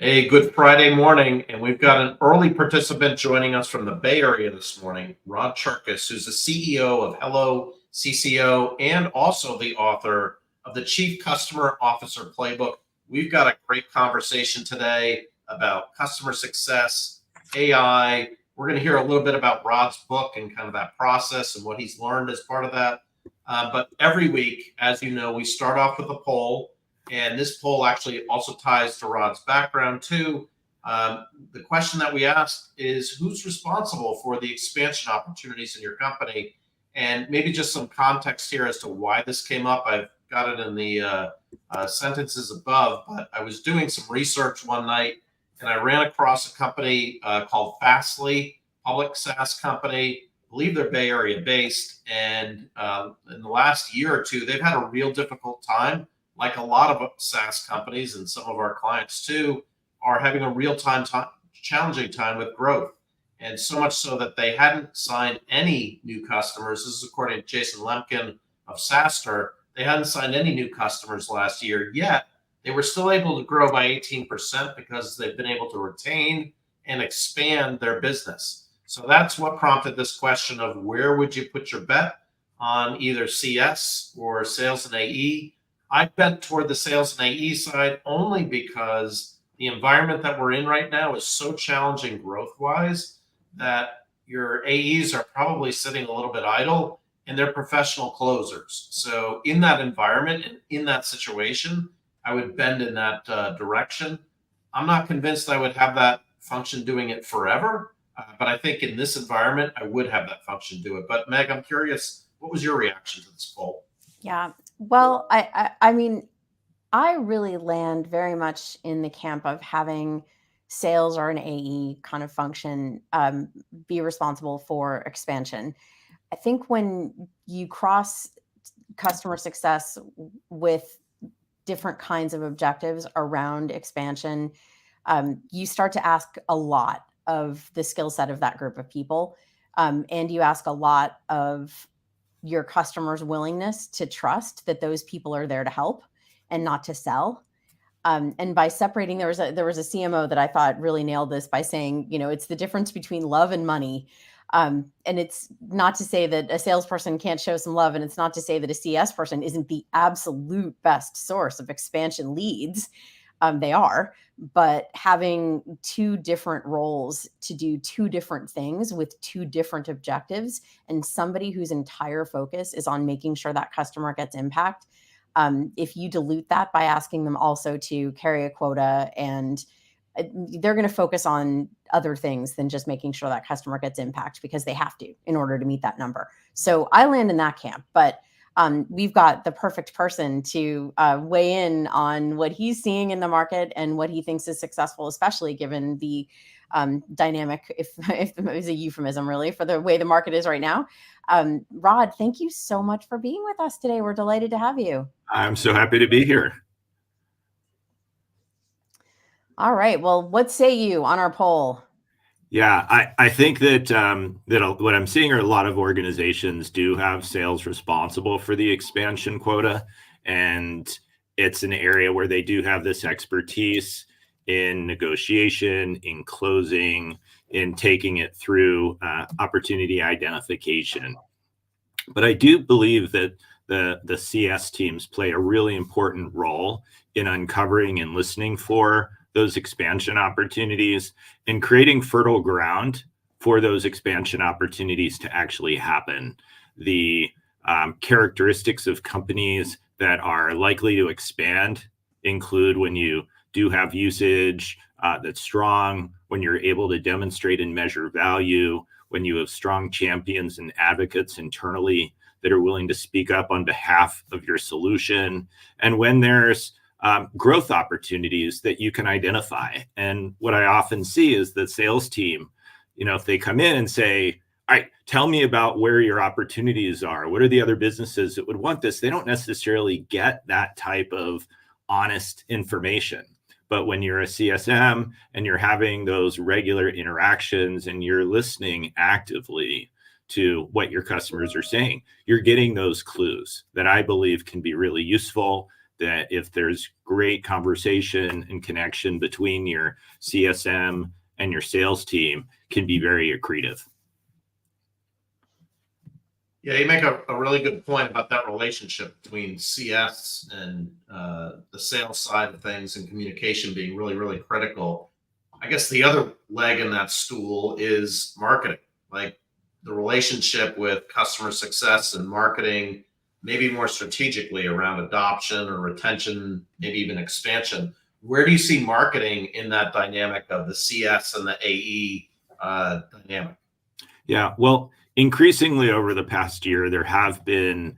Hey, good Friday morning. And we've got an early participant joining us from the Bay Area this morning, Rod Cherkas, who's the CEO of HelloCCO and also the author of the Chief Customer Officer Playbook. We've got a great conversation today about customer success, AI. We're going to hear a little bit about Rod's book and kind of that process and what he's learned as part of that. But every week, as you know, we start off with a poll. And this poll actually also ties to Rod's background too. The question that we asked is who's responsible for the expansion opportunities in your company? And maybe just some context here as to why this came up. I've got it in the sentences above, but I was doing some research one night and I ran across a company called Fastly, public SaaS company. I believe they're Bay Area based. And in the last year or two, they've had a real difficult time, like a lot of SaaS companies and some of our clients too, are having a real challenging time with growth. And so much so that they hadn't signed any new customers. This is according to Jason Lemkin of SaaStr. They hadn't signed any new customers last year, yet they were still able to grow by 18% because they've been able to retain and expand their business. So that's what prompted this question of where would you put your bet on either CS or sales and AE? I bet toward the sales and AE side only because the environment that we're in right now is so challenging growth-wise that your AEs are probably sitting a little bit idle and they're professional closers. So in that environment and in that situation, I would bend in that direction. I'm not convinced I would have that function doing it forever, but I think in this environment, I would have that function do it. But Meg, I'm curious, what was your reaction to this poll? Yeah. Well, I mean, I really land very much in the camp of having sales or an AE kind of function be responsible for expansion. I think when you cross customer success with different kinds of objectives around expansion, you start to ask a lot of the skill set of that group of people. And you ask a lot of your customers' willingness to trust that those people are there to help and not to sell. And by separating, there was a CMO that I thought really nailed this by saying, it's the difference between love and money. And it's not to say that a salesperson can't show some love, and it's not to say that a CS person isn't the absolute best source of expansion leads. They are, but having two different roles to do two different things with two different objectives, and somebody whose entire focus is on making sure that customer gets impact. If you dilute that by asking them also to carry a quota, and they're going to focus on other things than just making sure that customer gets impact because they have to in order to meet that number. So I land in that camp, but we've got the perfect person to weigh in on what he's seeing in the market and what he thinks is successful, especially given the dynamic, if it was a euphemism really, for the way the market is right now. Rod, thank you so much for being with us today. We're delighted to have you. I'm so happy to be here. All right. Well, what say you on our poll? Yeah, I think that what I'm seeing are a lot of organizations do have sales responsible for the expansion quota, and it's an area where they do have this expertise in negotiation, in closing, in taking it through opportunity identification. But I do believe that the CS teams play a really important role in uncovering and listening for those expansion opportunities and creating fertile ground for those expansion opportunities to actually happen. The characteristics of companies that are likely to expand include when you do have usage that's strong, when you're able to demonstrate and measure value, when you have strong champions and advocates internally that are willing to speak up on behalf of your solution, and when there's growth opportunities that you can identify. And what I often see is the sales team, if they come in and say, all right, tell me about where your opportunities are. What are the other businesses that would want this? They don't necessarily get that type of honest information. But when you're a CSM and you're having those regular interactions and you're listening actively to what your customers are saying, you're getting those clues that I believe can be really useful, that if there's great conversation and connection between your CSM and your sales team, can be very accretive. Yeah, you make a really good point about that relationship between CS and the sales side of things and communication being really, really critical. I guess the other leg in that stool is marketing, like the relationship with customer success and marketing, maybe more strategically around adoption or retention, maybe even expansion. Where do you see marketing in that dynamic of the CS and the AE dynamic? Yeah, well, increasingly over the past year, there have been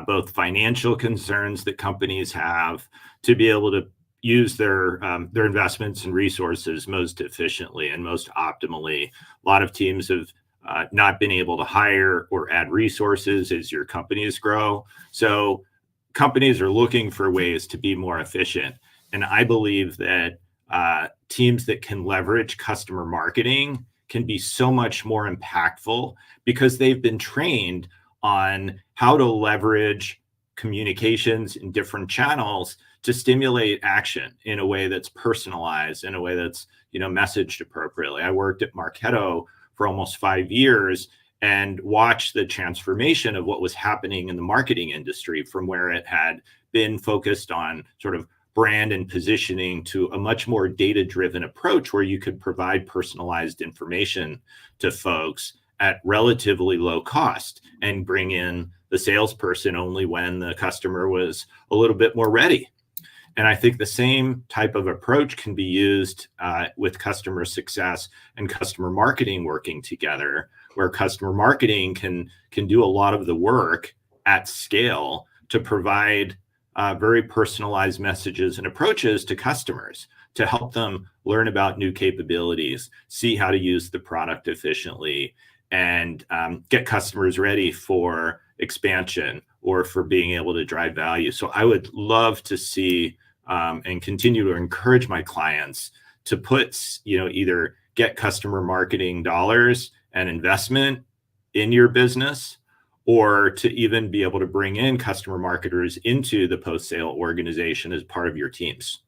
both financial concerns that companies have to be able to use their investments and resources most efficiently and most optimally. A lot of teams have not been able to hire or add resources as your companies grow. So companies are looking for ways to be more efficient. And I believe that teams that can leverage customer marketing can be so much more impactful because they've been trained on how to leverage communications in different channels to stimulate action in a way that's personalized, in a way that's, messaged appropriately. I worked at Marketo for almost 5 years and watched the transformation of what was happening in the marketing industry from where it had been focused on sort of brand and positioning to a much more data-driven approach where you could provide personalized information to folks at relatively low cost and bring in the salesperson only when the customer was a little bit more ready. And I think the same type of approach can be used with customer success and customer marketing working together, where customer marketing can do a lot of the work at scale to provide very personalized messages and approaches to customers to help them learn about new capabilities, see how to use the product efficiently, and get customers ready for expansion or for being able to drive value. So I would love to see and continue to encourage my clients to put, either get customer marketing dollars and investment in your business, or to even be able to bring in customer marketers into the post-sale organization as part of your teams.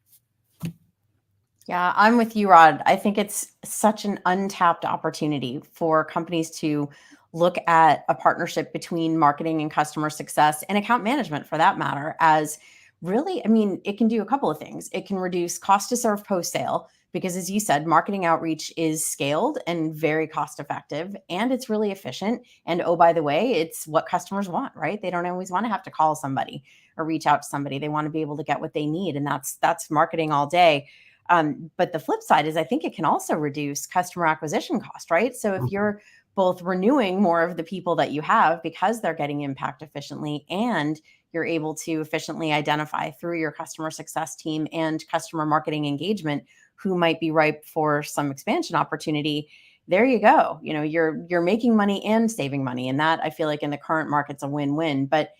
Yeah, I'm with you, Rod. I think it's such an untapped opportunity for companies to look at a partnership between marketing and customer success and account management for that matter as really, it can do a couple of things. It can reduce cost to serve post-sale because, as you said, marketing outreach is scaled and very cost effective, and it's really efficient. And oh, by the way, it's what customers want, right? They don't always want to have to call somebody or reach out to somebody. They want to be able to get what they need, and that's marketing all day. But the flip side is I think it can also reduce customer acquisition cost, right? So if you're both renewing more of the people that you have because they're getting impact efficiently, and you're able to efficiently identify through your customer success team and customer marketing engagement who might be ripe for some expansion opportunity, there you go. You're making money and saving money. And that, I feel like in the current market's a win-win. But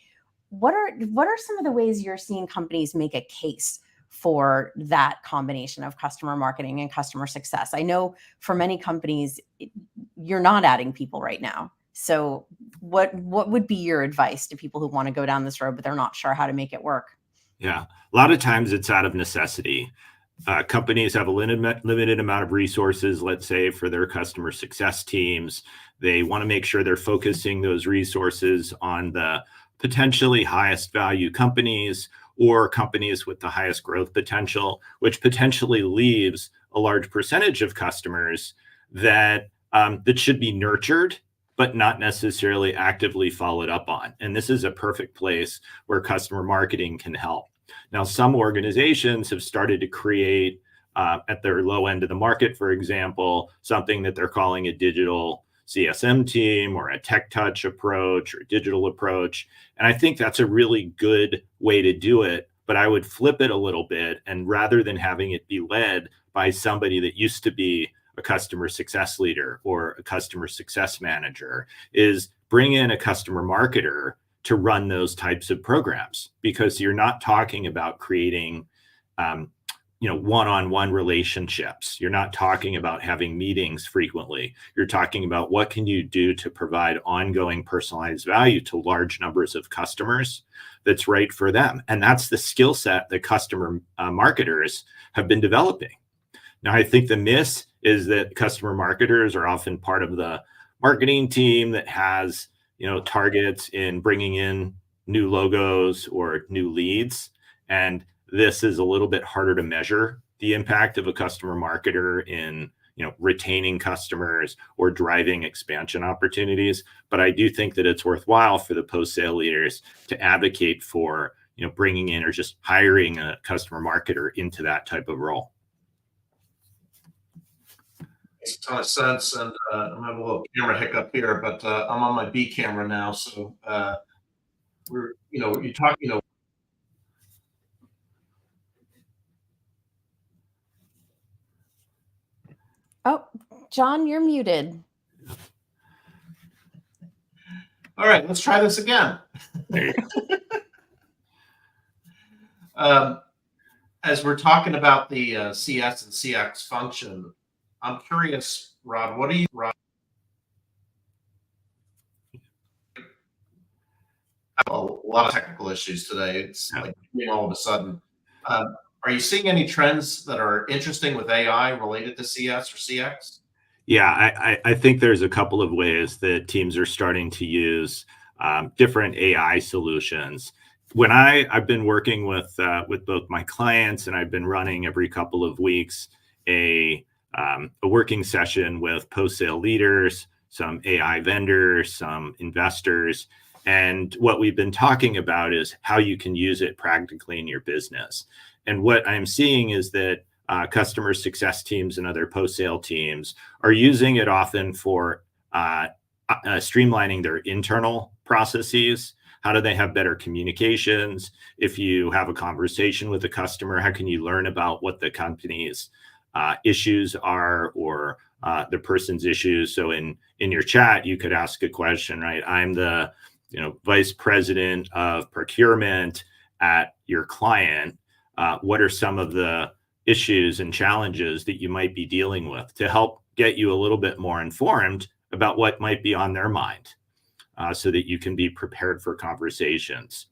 what are some of the ways you're seeing companies make a case for that combination of customer marketing and customer success? I know for many companies, you're not adding people right now. So what would be your advice to people who want to go down this road, but they're not sure how to make it work? Yeah, a lot of times it's out of necessity. Companies have a limited amount of resources, let's say, for their customer success teams. They want to make sure they're focusing those resources on the potentially highest value companies or companies with the highest growth potential, which potentially leaves a large percentage of customers that should be nurtured, but not necessarily actively followed up on. And this is a perfect place where customer marketing can help. Now, some organizations have started to create at their low end of the market, for example, something that they're calling a digital CSM team or a tech touch approach or digital approach. And I think that's a really good way to do it. But I would flip it a little bit, and rather than having it be led by somebody that used to be a customer success leader or a customer success manager, is bring in a customer marketer to run those types of programs, because you're not talking about creating one-on-one relationships. You're not talking about having meetings frequently. You're talking about what can you do to provide ongoing personalized value to large numbers of customers that's right for them. And that's the skill set that customer marketers have been developing. Now, I think the miss is that customer marketers are often part of the marketing team that has, targets in bringing in new logos or new leads. And this is a little bit harder to measure the impact of a customer marketer in, retaining customers or driving expansion opportunities. But I do think that it's worthwhile for the post-sale leaders to advocate for, bringing in or just hiring a customer marketer into that type of role. Makes a ton of sense, and I'm having a little camera hiccup here, but I'm on my B camera now, so you're talking. Oh, John, you're muted. All right, let's try this again. As we're talking about the CS and CX function, I'm curious, Rod, a lot of technical issues today. It's like all of a sudden. Are you seeing any trends that are interesting with AI related to CS or CX? Yeah, I think there's a couple of ways that teams are starting to use different AI solutions. When I've been working with both my clients, and I've been running every couple of weeks a working session with post-sale leaders, some AI vendors, some investors. And what we've been talking about is how you can use it practically in your business. And what I'm seeing is that customer success teams and other post-sale teams are using it often for streamlining their internal processes. How do they have better communications? If you have a conversation with a customer, how can you learn about what the company's issues are, or the person's issues? So in your chat, you could ask a question, right? I'm the vice president of procurement at your client. What are some of the issues and challenges that you might be dealing with, to help get you a little bit more informed about what might be on their mind, so that you can be prepared for conversations.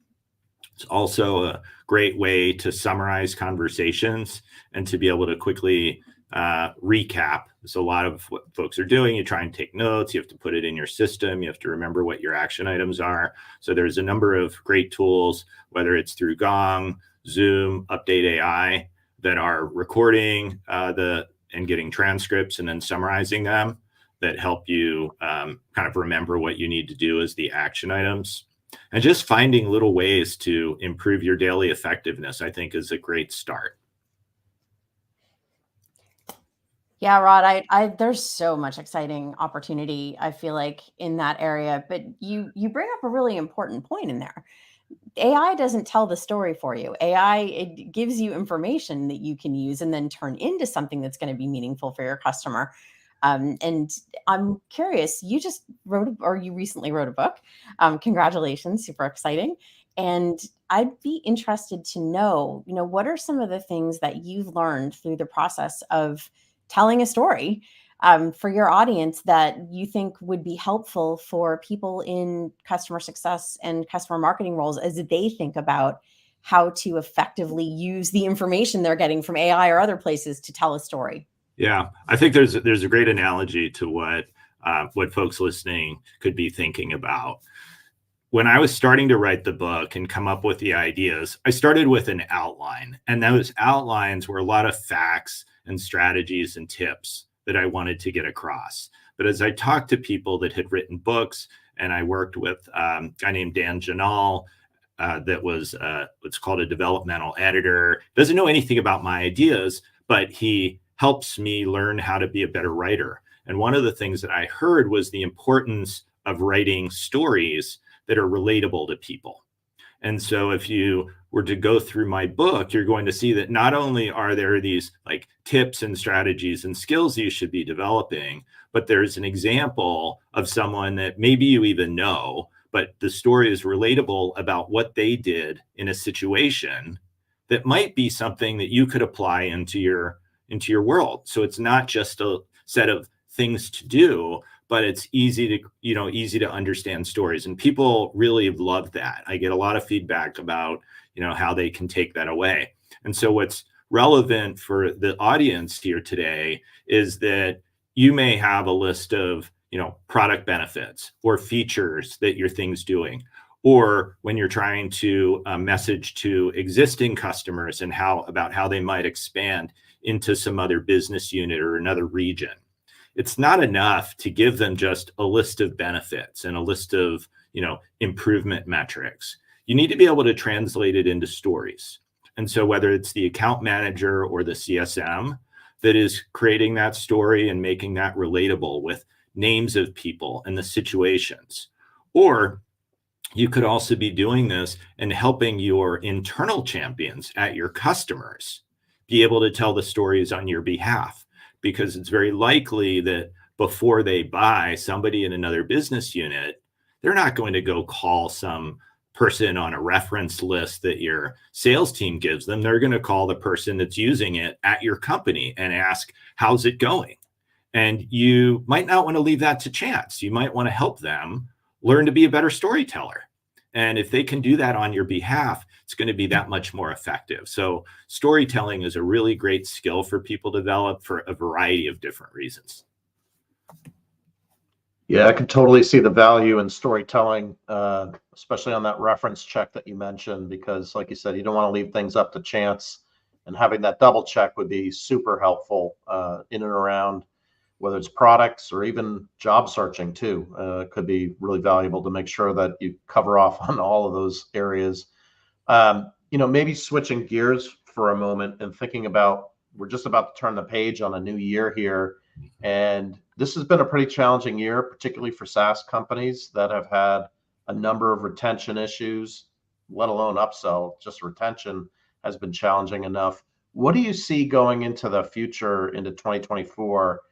It's also a great way to summarize conversations and to be able to quickly recap. So a lot of what folks are doing, you try and take notes, you have to put it in your system, you have to remember what your action items are. So there's a number of great tools, whether it's through Gong, Zoom, Update AI, that are recording and getting transcripts and then summarizing them, that help you kind of remember what you need to do as the action items. And just finding little ways to improve your daily effectiveness, I think, is a great start. Yeah, Rod, there's so much exciting opportunity, I feel like, in that area. But you bring up a really important point in there. AI doesn't tell the story for you. AI, it gives you information that you can use and then turn into something that's going to be meaningful for your customer. And I'm curious, you recently wrote a book. Congratulations, super exciting. And I'd be interested to know, what are some of the things that you've learned through the process of telling a story for your audience that you think would be helpful for people in customer success and customer marketing roles as they think about how to effectively use the information they're getting from AI or other places to tell a story? Yeah, I think there's a great analogy to what folks listening could be thinking about. When I was starting to write the book and come up with the ideas, I started with an outline, and those outlines were a lot of facts and strategies and tips that I wanted to get across. But as I talked to people that had written books, and I worked with a guy named Dan Janal, that was what's called a developmental editor, doesn't know anything about my ideas, but he helps me learn how to be a better writer. And one of the things that I heard was the importance of writing stories that are relatable to people. And so if you were to go through my book, you're going to see that not only are there these like tips and strategies and skills you should be developing, but there's an example of someone that maybe you even know, but the story is relatable about what they did in a situation that might be something that you could apply into your world. So it's not just a set of things to do, but it's easy to understand stories. And people really love that. I get a lot of feedback about, how they can take that away. And so what's relevant for the audience here today is that you may have a list of, product benefits or features that your thing's doing, or when you're trying to message to existing customers and about how they might expand into some other business unit or another region. It's not enough to give them just a list of benefits and a list of, improvement metrics. You need to be able to translate it into stories. And so whether it's the account manager or the CSM that is creating that story and making that relatable with names of people and the situations, or you could also be doing this and helping your internal champions at your customers be able to tell the stories on your behalf, because it's very likely that before they buy, somebody in another business unit, they're not going to go call some person on a reference list that your sales team gives them. They're going to call the person that's using it at your company and ask, how's it going? And you might not want to leave that to chance. You might want to help them learn to be a better storyteller. And if they can do that on your behalf, it's going to be that much more effective. So storytelling is a really great skill for people to develop for a variety of different reasons. Yeah, I can totally see the value in storytelling, especially on that reference check that you mentioned, because like you said, you don't want to leave things up to chance, and having that double check would be super helpful in and around, whether it's products or even job searching too. Could be really valuable to make sure that you cover off on all of those areas. Maybe switching gears for a moment and thinking about, we're just about to turn the page on a new year here. And this has been a pretty challenging year, particularly for SaaS companies that have had a number of retention issues, let alone upsell. Just retention has been challenging enough. What do you see going into the future, into 2024,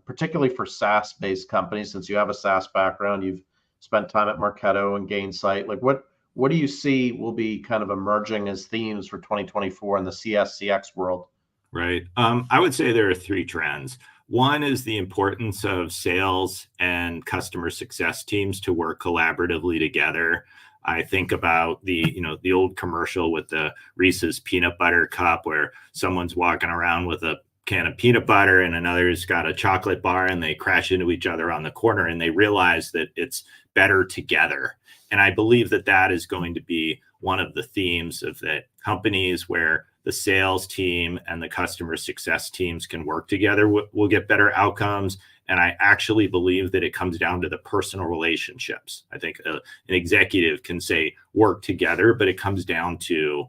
particularly for SaaS-based companies? Since you have a SaaS background, you've spent time at Marketo and Gainsight. Like, what do you see will be kind of emerging as themes for 2024 in the CX world? Right. I would say there are three trends. One is the importance of sales and customer success teams to work collaboratively together. I think about the old commercial with the Reese's peanut butter cup, where someone's walking around with a can of peanut butter and another's got a chocolate bar, and they crash into each other on the corner and they realize that it's better together. And I believe that that is going to be one of the themes of that companies where the sales team and the customer success teams can work together will get better outcomes. And I actually believe that it comes down to the personal relationships. I think an executive can say work together, but it comes down to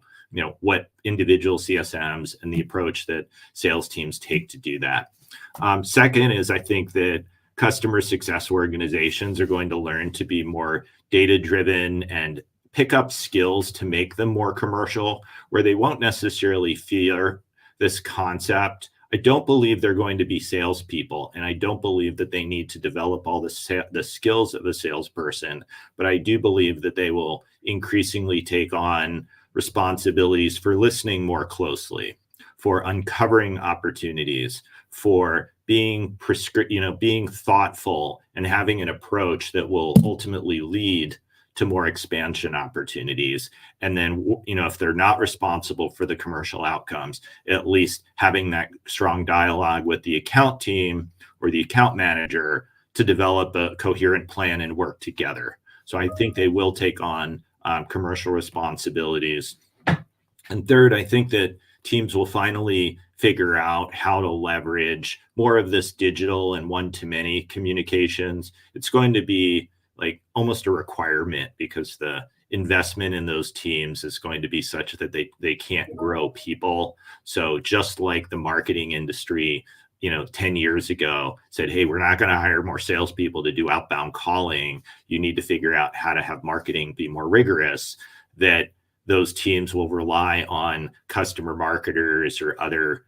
what individual CSMs and the approach that sales teams take to do that. Second is, I think that customer success organizations are going to learn to be more data-driven and pick up skills to make them more commercial, where they won't necessarily fear this concept. I don't believe they're going to be salespeople, and I don't believe that they need to develop all the skills of a salesperson, but I do believe that they will increasingly take on responsibilities for listening more closely, for uncovering opportunities, for being being thoughtful and having an approach that will ultimately lead to more expansion opportunities. And then, if they're not responsible for the commercial outcomes, at least having that strong dialogue with the account team or the account manager to develop a coherent plan and work together. So I think they will take on commercial responsibilities. And third, I think that teams will finally figure out how to leverage more of this digital and one-to-many communications. It's going to be like almost a requirement, because the investment in those teams is going to be such that they can't grow people. So just like the marketing industry, 10 years ago said, hey, we're not going to hire more salespeople to do outbound calling. You need to figure out how to have marketing be more rigorous, that those teams will rely on customer marketers or other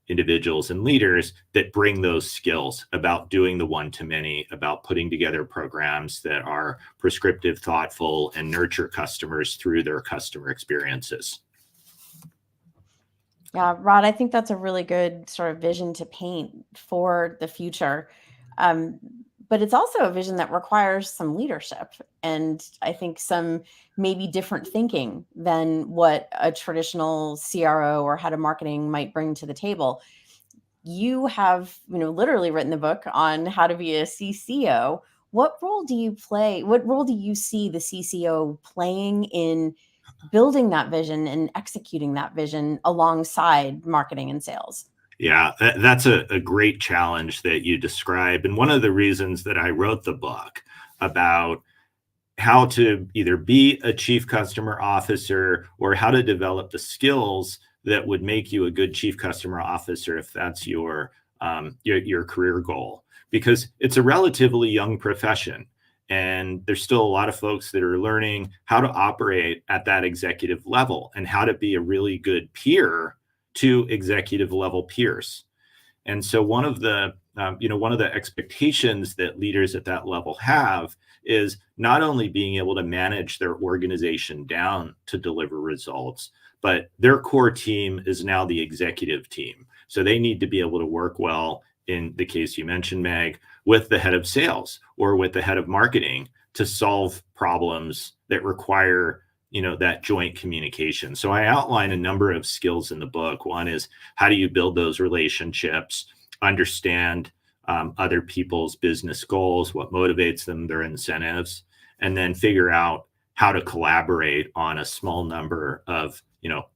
individuals and leaders that bring those skills about doing the one-to-many, about putting together programs that are prescriptive, thoughtful, and nurture customers through their customer experiences. Yeah, Rod, I think that's a really good sort of vision to paint for the future. Um, but it's also a vision that requires some leadership and I think some maybe different thinking than what a traditional CRO or head of marketing might bring to the table. You have, literally written the book on how to be a CCO. What role do you play? What role do you see the CCO playing in building that vision and executing that vision alongside marketing and sales? Yeah, that's a great challenge that you describe. And one of the reasons that I wrote the book about how to either be a chief customer officer or how to develop the skills that would make you a good chief customer officer if that's your career goal, because it's a relatively young profession and there's still a lot of folks that are learning how to operate at that executive level and how to be a really good peer to executive level peers. And so one of the expectations that leaders at that level have is not only being able to manage their organization down to deliver results, but their core team is now the executive team. So they need to be able to work well, in the case you mentioned, Meg, with the head of sales or with the head of marketing to solve problems that require that joint communication. So I outline a number of skills in the book. One is, how do you build those relationships, understand other people's business goals, what motivates them, their incentives, and then figure out how to collaborate on a small number of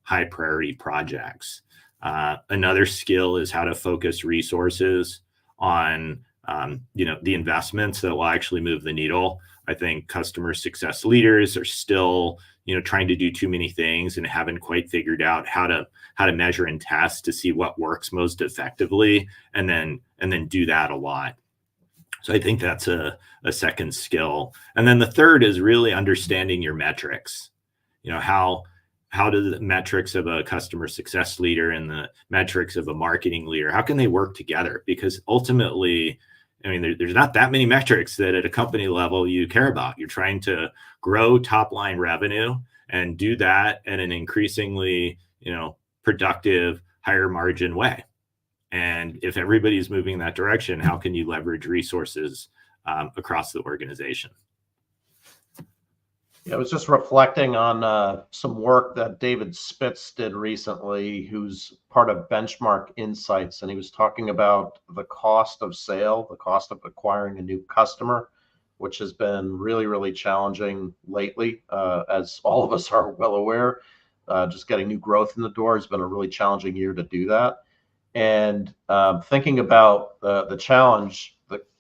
high priority projects. Another skill is how to focus resources on the investments that will actually move the needle. I think customer success leaders are still trying to do too many things and haven't quite figured out how to measure and test to see what works most effectively, and then do that a lot. So I think that's a second skill. And then the third is really understanding your metrics. How do the metrics of a customer success leader and the metrics of a marketing leader, how can they work together? Because ultimately, there's not that many metrics that at a company level you care about. You're trying to grow top line revenue and do that in an increasingly, productive, higher margin way. And if everybody's moving in that direction, how can you leverage resources across the organization? Yeah, I was just reflecting on some work that David Spitz did recently, who's part of Benchmark Insights, and he was talking about the cost of sale, the cost of acquiring a new customer, which has been really, really challenging lately, as all of us are well aware. Just getting new growth in the door has been a really challenging year to do that. And thinking about the challenge,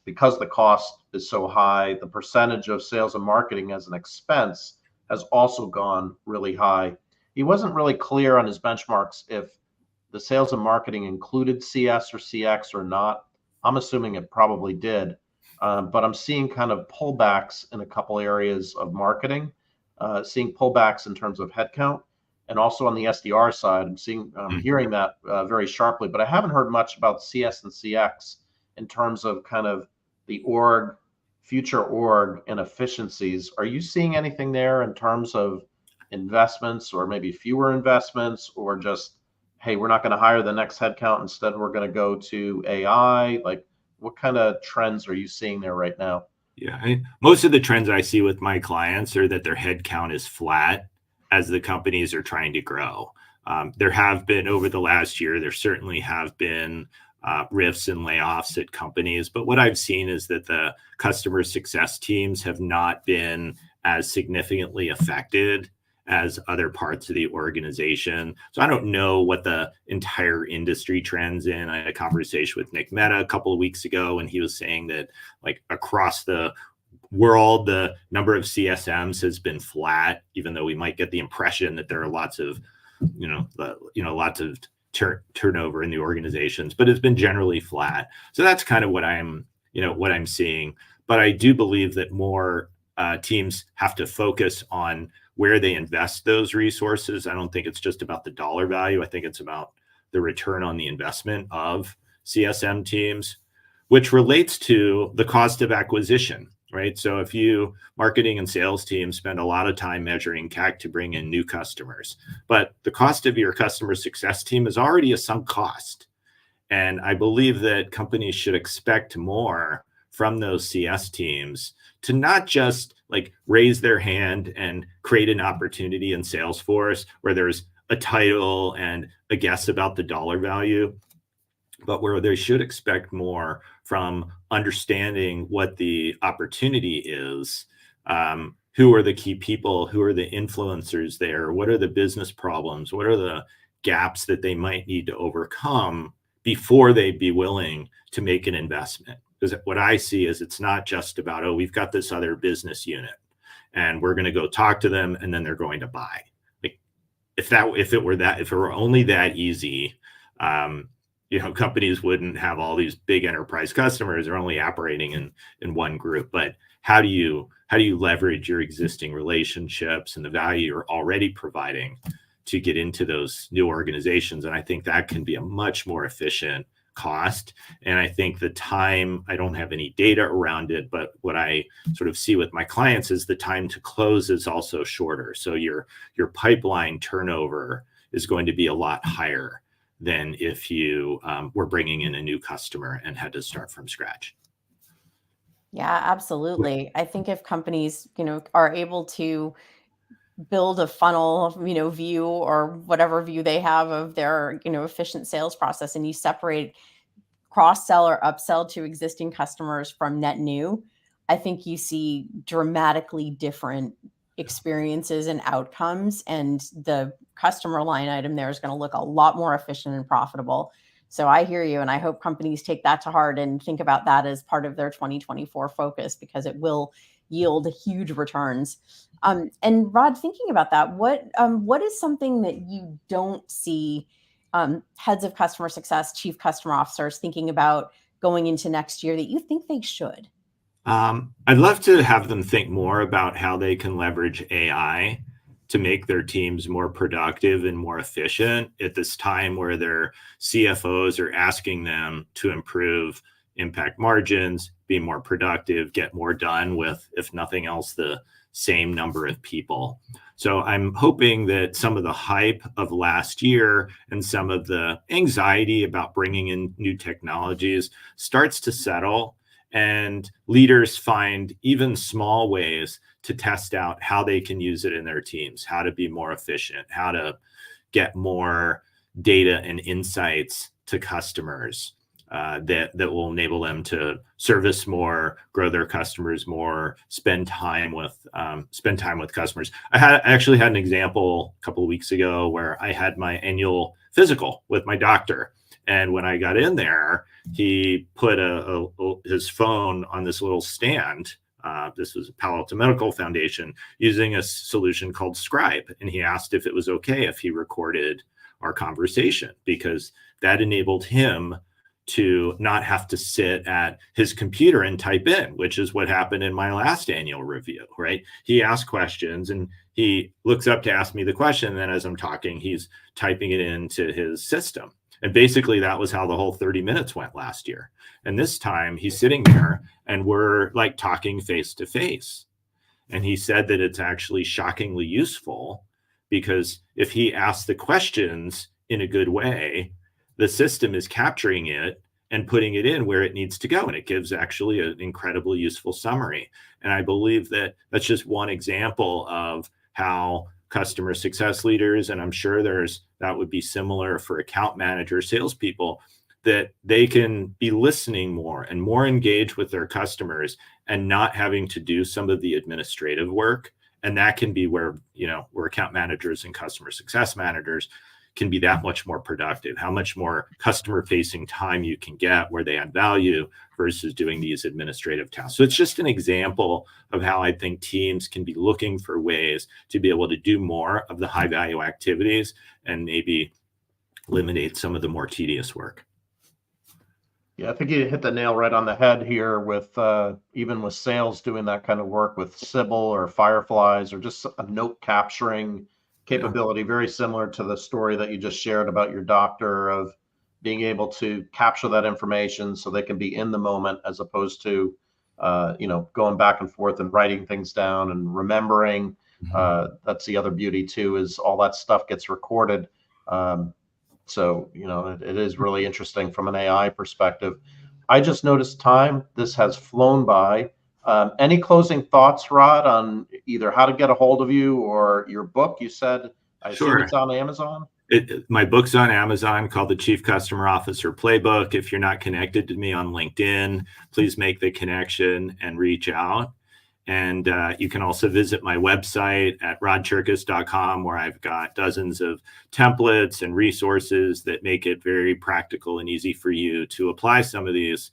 because the cost is so high, the percentage of sales and marketing as an expense has also gone really high. He wasn't really clear on his benchmarks if the sales and marketing included CS or CX or not. I'm assuming it probably did, but I'm seeing kind of pullbacks in a couple areas of marketing, seeing pullbacks in terms of headcount. And also on the SDR side, I'm hearing that very sharply, but I haven't heard much about CS and CX in terms of kind of the future org and efficiencies. Are you seeing anything there in terms of investments or maybe fewer investments, or just, hey, we're not going to hire the next headcount, instead we're going to go to AI? Like, what kind of trends are you seeing there right now? Yeah, most of the trends I see with my clients are that their headcount is flat as the companies are trying to grow. There have been, over the last year, there certainly have been rifts and layoffs at companies. But what I've seen is that the customer success teams have not been as significantly affected as other parts of the organization. So I don't know what the entire industry trends in. I had a conversation with Nick Mehta a couple of weeks ago, and he was saying that like across the world, the number of CSMs has been flat, even though we might get the impression that there are lots of, turnover in the organizations, but it's been generally flat. So that's kind of what I'm seeing. But I do believe that more teams have to focus on where they invest those resources. I don't think it's just about the dollar value. I think it's about the return on the investment of CSM teams, which relates to the cost of acquisition. right? So if you marketing and sales teams spend a lot of time measuring CAC to bring in new customers, but the cost of your customer success team is already a sunk cost. And I believe that companies should expect more from those CS teams to not just like raise their hand and create an opportunity in Salesforce where there's a title and a guess about the dollar value, but where they should expect more from understanding what the opportunity is. Who are the key people? Who are the influencers there? What are the business problems? What are the gaps that they might need to overcome before they'd be willing to make an investment? Because what I see is it's not just about, oh, we've got this other business unit and we're going to go talk to them and then they're going to buy. Like if it were only that easy, companies wouldn't have all these big enterprise customers. They're only operating in one group. But how do you leverage your existing relationships and the value you're already providing to get into those new organizations? And I think that can be a much more efficient cost. And I think the time, I don't have any data around it, but what I sort of see with my clients is the time to close is also shorter. So your pipeline turnover is going to be a lot higher than if you were bringing in a new customer and had to start from scratch. Yeah, absolutely. I think if companies, are able to build a funnel, view or whatever view they have of their, efficient sales process, and you separate cross-sell or upsell to existing customers from net new, I think you see dramatically different experiences and outcomes, and the customer line item there is going to look a lot more efficient and profitable. So I hear you, and I hope companies take that to heart and think about that as part of their 2024 focus, because it will yield huge returns. And Rod, thinking about that, what is something that you don't see heads of customer success, chief customer officers thinking about going into next year that you think they should? I'd love to have them think more about how they can leverage AI to make their teams more productive and more efficient at this time where their CFOs are asking them to improve impact margins, be more productive, get more done with, if nothing else, the same number of people. So I'm hoping that some of the hype of last year and some of the anxiety about bringing in new technologies starts to settle, and leaders find even small ways to test out how they can use it in their teams, how to be more efficient, how to get more data and insights to customers that will enable them to service more, grow their customers more, spend time with customers. I actually had an example a couple of weeks ago where I had my annual physical with my doctor. And when I got in there, he put his phone on this little stand. This was Palo Alto Medical Foundation using a solution called Scribe. And he asked if it was okay if he recorded our conversation, because that enabled him to not have to sit at his computer and type in, which is what happened in my last annual review, right? He asked questions and he looks up to ask me the question. And then as I'm talking, he's typing it into his system. And basically that was how the whole 30 minutes went last year. And this time he's sitting there and we're like talking face to face. And he said that it's actually shockingly useful, because if he asks the questions in a good way, the system is capturing it and putting it in where it needs to go. And it gives actually an incredibly useful summary. And I believe that that's just one example of how customer success leaders, and I'm sure that would be similar for account managers, salespeople, that they can be listening more and more engaged with their customers and not having to do some of the administrative work. And that can be where account managers and customer success managers can be that much more productive, how much more customer facing time you can get where they add value versus doing these administrative tasks. So it's just an example of how I think teams can be looking for ways to be able to do more of the high value activities and maybe eliminate some of the more tedious work. Yeah, I think you hit the nail right on the head here with even with sales doing that kind of work with Sybil or Fireflies or just a note capturing capability, very similar to the story that you just shared about your doctor, of being able to capture that information so they can be in the moment as opposed to, going back and forth and writing things down and remembering. That's the other beauty too, is all that stuff gets recorded. So, it is really interesting from an AI perspective. I just noticed time. This has flown by. Any closing thoughts, Rod, on either how to get a hold of you or your book? You said, I assume Sure. it's on Amazon? My book's on Amazon, called The Chief Customer Officer Playbook. If you're not connected to me on LinkedIn, please make the connection and reach out. And you can also visit my website at rodcherkas.com, where I've got dozens of templates and resources that make it very practical and easy for you to apply some of these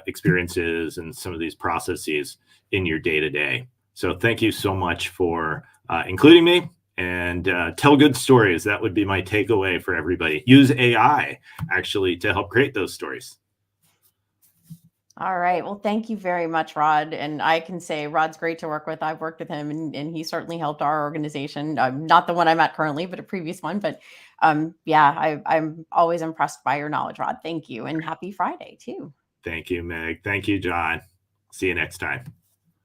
experiences and some of these processes in your day-to-day. So thank you so much for including me, and tell good stories. That would be my takeaway for everybody. Use AI actually to help create those stories. All right. Well, thank you very much, Rod. And I can say Rod's great to work with. I've worked with him, and he certainly helped our organization. Not the one I'm at currently, but a previous one. But I'm always impressed by your knowledge, Rod. Thank you. And happy Friday too. Thank you, Meg. Thank you, John. See you next time.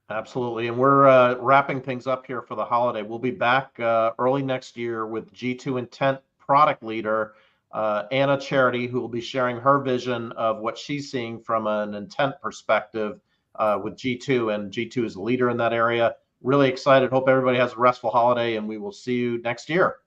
Absolutely. And we're wrapping things up here for the holiday. We'll be back early next year with G2 Intent product leader, Anna Charity, who will be sharing her vision of what she's seeing from an intent perspective with G2. And G2 is a leader in that area. Really excited. Hope everybody has a restful holiday, and we will see you next year.